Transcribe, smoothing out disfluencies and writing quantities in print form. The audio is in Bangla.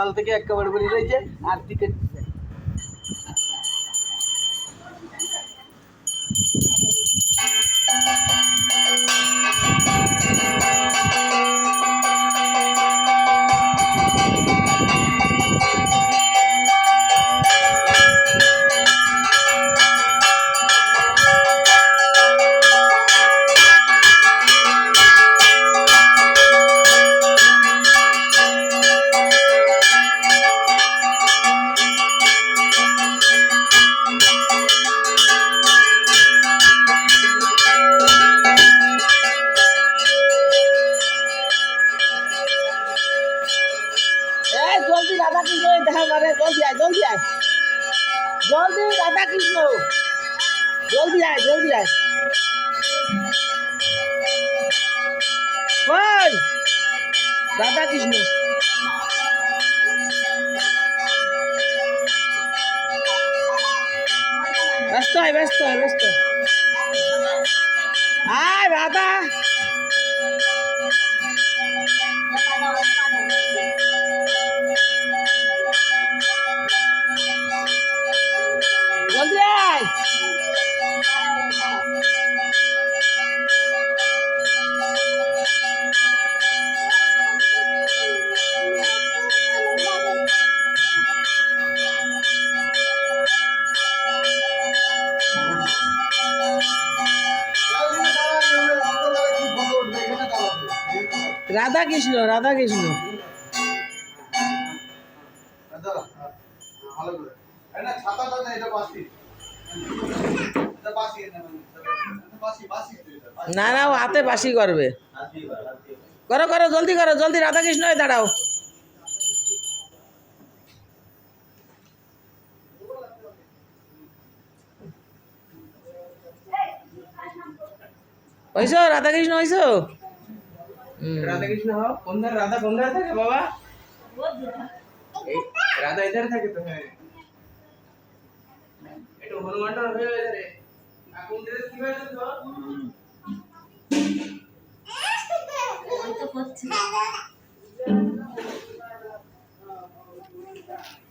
সকাল থেকে একেবারে বেরিয়ে রয়েছে আর টিকিট জলদি রাধা কৃষ্ণ দেখা মানে জলদি আয় জলদি আয় জলদি রাধা কৃষ্ণ জলদি আয় জলদি আয় ওই রাধা কৃষ্ণ ব্যস্ত হয় ব্যস্ত হয় ব্যস্ত আয় রাধা জলদি আয় রাধা কৃষ্ণ রাধা কৃষ্ণ না না ও হাতে বাসি করবে করো করো জলদি করো জলদি রাধা কৃষ্ণ হয়ে দাঁড়াও হয়েছ রাধা কৃষ্ণ হয়েছ राधा कृष्ण हो कौन धा राधा कौन धा থাকে বাবা এই রাধা इधर থাকে তো হ্যাঁ এটা হনুমানটা হয়ে রে এখন ড্রেস কি হয়েছে তো ওই তো করছে